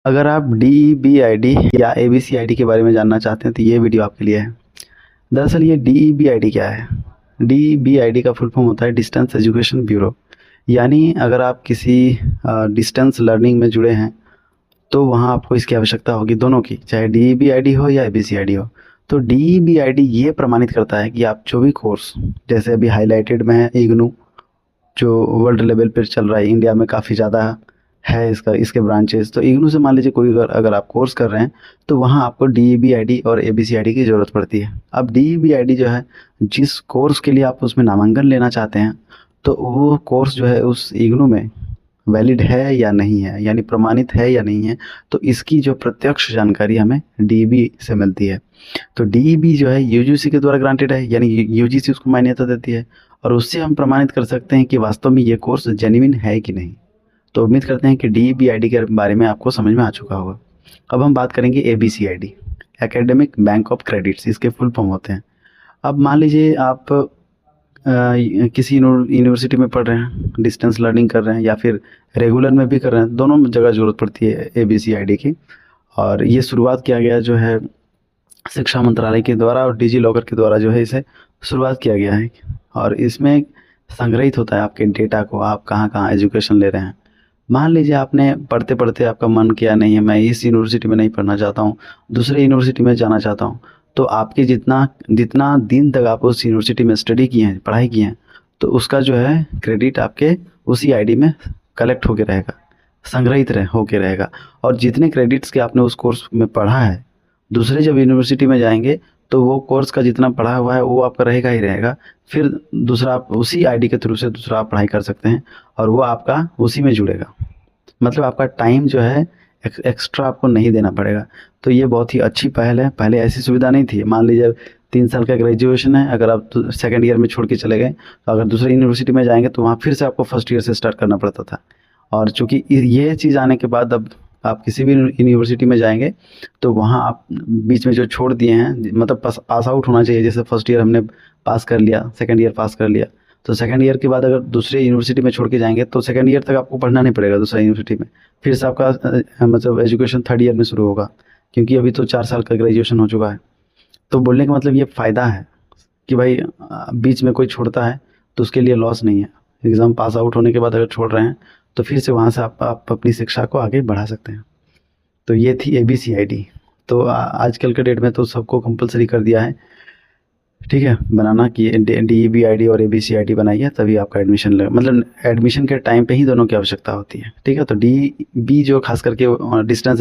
अगर आप DEBID या ABCID के बारे में जानना चाहते हैं तो ये वीडियो आपके लिए है। दरअसल ये DEBID क्या है? DEBID का फुल फॉर्म होता है डिस्टेंस एजुकेशन ब्यूरो। यानी अगर आप किसी डिस्टेंस लर्निंग में जुड़े हैं तो वहाँ आपको इसकी आवश्यकता होगी, दोनों की, चाहे DEBID हो या ABCID हो। तो DEBID ये प्रमाणित करता है कि आप जो भी कोर्स, जैसे अभी हाईलाइटेड में है इग्नू, जो वर्ल्ड लेवल पर चल रहा है, इंडिया में काफ़ी ज़्यादा है इसके ब्रांचेस। तो इग्नू से मान लीजिए कोई अगर आप कोर्स कर रहे हैं तो वहाँ आपको DEBID और ABCID की ज़रूरत पड़ती है। अब DEBID जो है, जिस कोर्स के लिए आप उसमें नामांकन लेना चाहते हैं तो वो कोर्स जो है उस इग्नू में वैलिड है या नहीं है, यानी प्रमाणित है या नहीं है, तो इसकी जो प्रत्यक्ष जानकारी हमें DEB से मिलती है। तो DEB जो है UGC के द्वारा ग्रांटेड है, यानी UGC उसको मान्यता देती है और उससे हम प्रमाणित कर सकते हैं कि वास्तव में ये कोर्स जेन्युइन है कि नहीं। तो उम्मीद करते हैं कि DEBID के बारे में आपको समझ में आ चुका होगा। अब हम बात करेंगे ABCID, academic bank of credits, इसके फुल फॉर्म होते हैं। अब मान लीजिए आप किसी यूनिवर्सिटी में पढ़ रहे हैं, डिस्टेंस लर्निंग कर रहे हैं या फिर रेगुलर में भी कर रहे हैं, दोनों जगह ज़रूरत पड़ती है ABCID की। और ये शुरुआत किया गया जो है शिक्षा मंत्रालय के द्वारा और डिजी लॉकर के द्वारा जो है इसे शुरुआत किया गया है। और इसमें संग्रहित होता है आपके डेटा को, आप कहाँ कहाँ एजुकेशन ले रहे हैं। मान लीजिए आपने पढ़ते पढ़ते आपका मन किया नहीं है, मैं इस यूनिवर्सिटी में नहीं पढ़ना चाहता हूँ, दूसरे यूनिवर्सिटी में जाना चाहता हूँ, तो आपके जितना जितना दिन तक आप उस यूनिवर्सिटी में स्टडी किए हैं, पढ़ाई किए हैं, तो उसका जो है क्रेडिट आपके उसी आईडी में कलेक्ट होके रहेगा, संग्रहित होके रहेगा। और जितने क्रेडिट्स के आपने उस कोर्स में पढ़ा है, दूसरे जब यूनिवर्सिटी में जाएंगे तो वो कोर्स का जितना पढ़ा हुआ है वो आपका रहेगा ही रहेगा। फिर दूसरा आप उसी आईडी के थ्रू से दूसरा आप पढ़ाई कर सकते हैं और वो आपका उसी में जुड़ेगा। मतलब आपका टाइम जो है एक्स्ट्रा आपको नहीं देना पड़ेगा। तो ये बहुत ही अच्छी पहल है। पहले ऐसी सुविधा नहीं थी। मान लीजिए 3 साल का ग्रेजुएशन है, अगर आप सेकेंड ईयर में छोड़ के चले गए तो अगर दूसरे यूनिवर्सिटी में जाएंगे तो वहाँ फिर से आपको फर्स्ट ईयर से स्टार्ट करना पड़ता था। और चूँकि ये चीज़ आने के बाद अब आप किसी भी यूनिवर्सिटी में जाएंगे तो वहाँ आप बीच में जो छोड़ दिए हैं, मतलब पास आउट होना चाहिए। जैसे फर्स्ट ईयर हमने पास कर लिया, सेकेंड ईयर पास कर लिया, तो सेकेंड ईयर के बाद अगर दूसरे यूनिवर्सिटी में छोड़ के जाएंगे तो सेकेंड ईयर तक आपको पढ़ना नहीं पड़ेगा दूसरा यूनिवर्सिटी में। फिर से आपका मतलब एजुकेशन थर्ड ईयर में शुरू होगा, क्योंकि अभी तो 4 साल का ग्रेजुएशन हो चुका है। तो बोलने का मतलब ये फ़ायदा है कि भाई बीच में कोई छोड़ता है तो उसके लिए लॉस नहीं है। एग्ज़ाम पास आउट होने के बाद अगर छोड़ रहे हैं तो फिर से वहाँ से आप अपनी शिक्षा को आगे बढ़ा सकते हैं। तो ये थी ABCID। तो आजकल के डेट में तो सबको कंपलसरी कर दिया है, ठीक है, बनाना कि DEBID और ABCID बनाइए, तभी आपका एडमिशन लगे। मतलब एडमिशन के टाइम पे ही दोनों की आवश्यकता होती है, ठीक है। तो DB जो खास करके डिस्टेंस